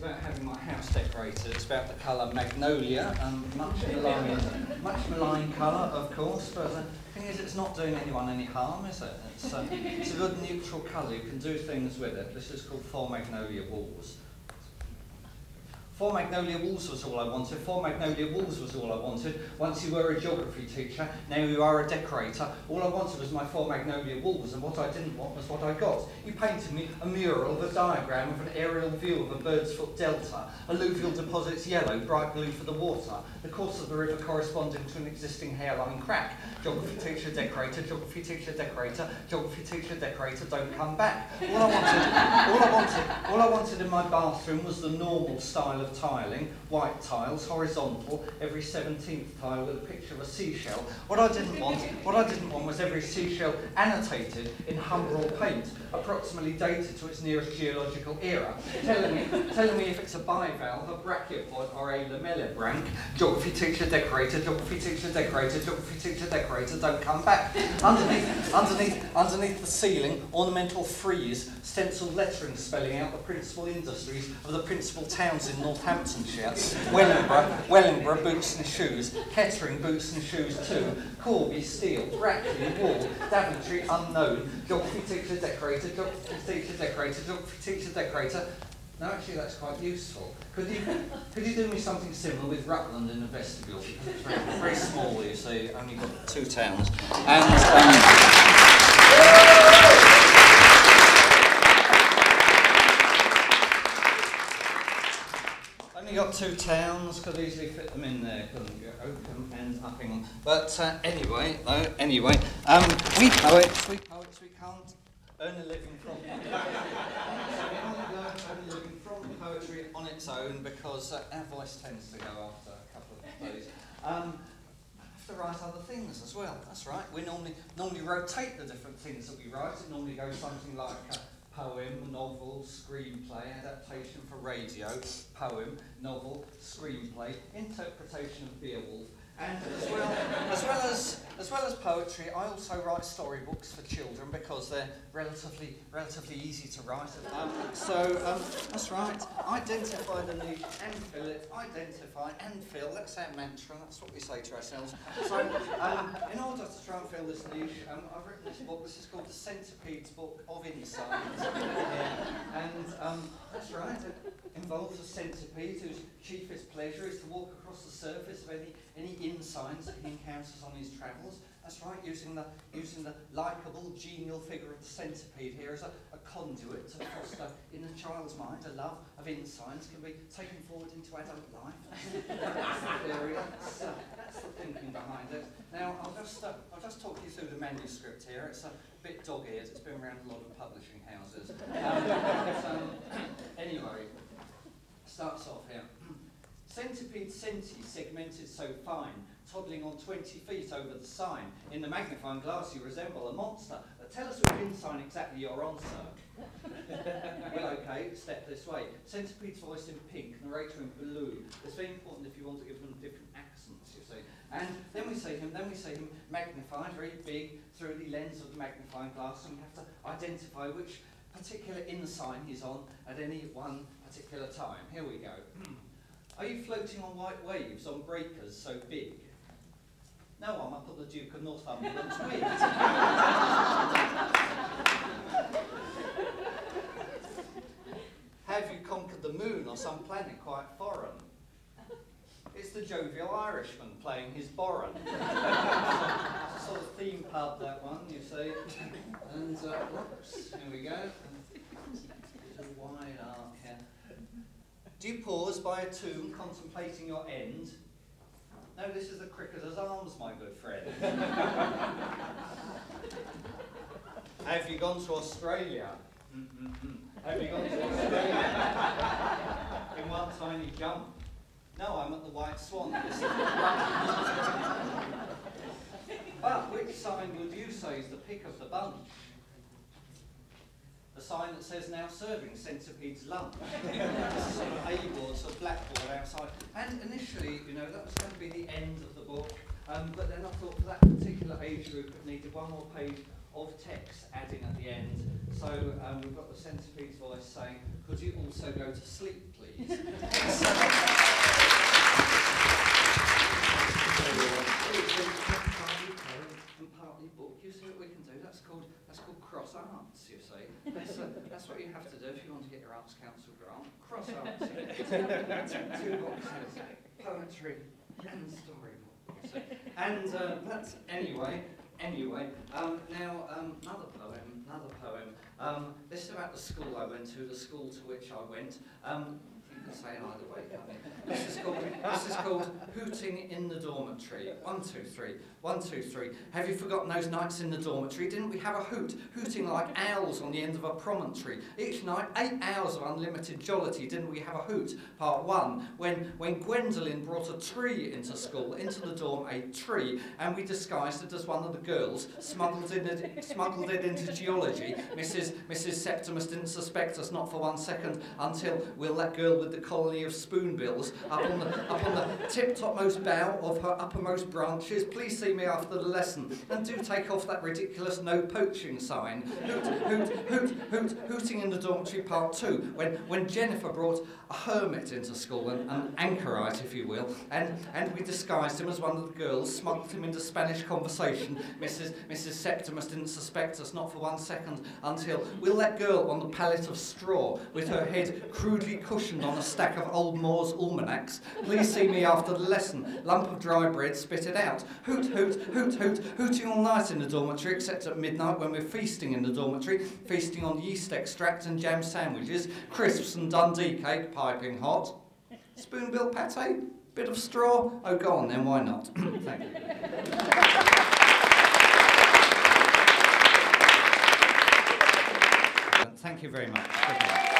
about having my house decorated. It's about the colour magnolia, much maligned colour, of course, but the thing is it's not doing anyone any harm, is it? It's a good neutral colour, you can do things with it. This is called 4 Magnolia Walls. 4 Magnolia Walls was all I wanted. 4 Magnolia Walls was all I wanted. Once you were a geography teacher, now you are a decorator. All I wanted was my 4 Magnolia Walls, and what I didn't want was what I got. You painted me a mural of a diagram of an aerial view of a bird's foot delta, alluvial deposits yellow, bright blue for the water, the course of the river corresponding to an existing hairline crack. Geography teacher, decorator, geography teacher, decorator, geography teacher, decorator, don't come back. All I wanted in my bathroom was the normal style of tiling, white tiles, horizontal, every 17th tile with a picture of a seashell. What I didn't want was every seashell annotated in Humbrol paint, approximately dated to its nearest geological era, telling me if it's a bivalve, a brachiopod, or a lamellibranch. Geography teacher, decorator, geography teacher, decorator, geography teacher, decorator, don't come back. Underneath the ceiling, ornamental frieze, stenciled lettering spelling out the principal industries of the principal towns in Northamptonshire. Wellingborough, boots and shoes. Kettering, boots and shoes too. Corby, steel. Brackley, wool. Daventry, unknown. Geography teacher, decorator. Geography teacher, decorator. Geography teacher, decorator. No, actually, that's quite useful. Could you do me something similar with Rutland in the vestibule? Because it's very, very small, you see. Only got 2 towns. And only got 2 towns. Could easily fit them in there. Couldn't you? Oakham and Uppingham. But anyway, we poets, we can't earn a living from poetry on its own because our voice tends to go after a couple of days. I have to write other things as well. That's right. We normally rotate the different things that we write. It normally goes something like poem, novel, screenplay, adaptation for radio, poem, novel, screenplay, interpretation of Beowulf. And as well as poetry, I also write storybooks for children because they're relatively easy to write. That's right. Identify the niche and fill it. Identify and fill. That's our mantra. That's what we say to ourselves. So, in order to try and fill this niche, I've written this book. This is called the Centipede's Book of Insights. And that's right. It involves a centipede whose chiefest pleasure is to walk across the surface of any insigns that he encounters on his travels. That's right, using the likeable, genial figure of the centipede here as a conduit to foster in a child's mind a love of insigns can be taken forward into adult life. That's the theory. That's the thinking behind it. Now, I'll just talk you through the manuscript here. It's a bit dog-eared. It's been around a lot of publishing houses. Anyway, starts off here. Centipede senti, segmented so fine, toddling on 20 feet over the sign. In the magnifying glass you resemble a monster. Tell us which ensign exactly you're on, sir. Well, okay, step this way. Centipede's voice in pink, narrator in blue. It's very important if you want to give them different accents, you see. And then we see him magnified, very big, through the lens of the magnifying glass, and we have to identify which particular ensign he's on at any one particular time. Here we go. Are you floating on white waves on breakers so big? No, I'm up at the Duke of Northumberland's wing. Have you conquered the moon or some planet quite foreign? It's the jovial Irishman playing his boron. It's a sort of theme pub, that one, you see. And, whoops, here we go. It's a wide arc here. Do you pause by a tomb contemplating your end? No, this is the cricketer's arms, my good friend. Have you gone to Australia? Have you gone to Australia? In one tiny jump? No, I'm at the White Swan. But which sign would you say is the pick of the bunch? The sign that says now serving Centipede's lunch. Sort of A-board, sort of blackboard outside. And initially, you know, that was going to be the end of the book. But then I thought for that particular age group it needed one more page of text adding at the end. So we've got the centipede's voice saying, could you also go to sleep, please? And partly book. You see what we can do? That's called cross arts, you see. That's what you have to do if you want to get your Arts Council grant. Cross arts. Two boxes, poetry and storybook. And that's anyway. Now another poem. This is about the school I went to, the school to which I went. You can say either way, can't you? This is called Hooting in the Dormitory. 1, 2, 3. 1, 2, 3. Have you forgotten those nights in the dormitory? Didn't we have a hooting like owls on the end of a promontory? Each night, 8 hours of unlimited jollity. Didn't we have a hoot? Part 1. When Gwendolyn brought a tree into school, into the dorm, a tree, and we disguised it as one of the girls, smuggled it into geology. Mrs. Septimus didn't suspect us, not for 1 second, until we'll that girl with the colony of spoonbills up on the tip-topmost bough of her uppermost branches. Please see me after the lesson, and do take off that ridiculous no poaching sign. Hooting in the dormitory part 2, when Jennifer brought a hermit into school, an anchorite, if you will, and we disguised him as one of the girls, smuggled him into Spanish conversation. Mrs. Septimus didn't suspect us, not for 1 second, until we'll that girl on the pallet of straw, with her head crudely cushioned on a stack of old Moore's almanacs. Please see me after the lesson. Lump of dry bread, spit it out. Hoot, hooting all night in the dormitory, except at midnight when we're feasting in the dormitory, feasting on yeast extract and jam sandwiches, crisps and Dundee cake, piping hot. Spoonbill pate? Bit of straw? Oh, go on then, why not? Thank you. Thank you very much.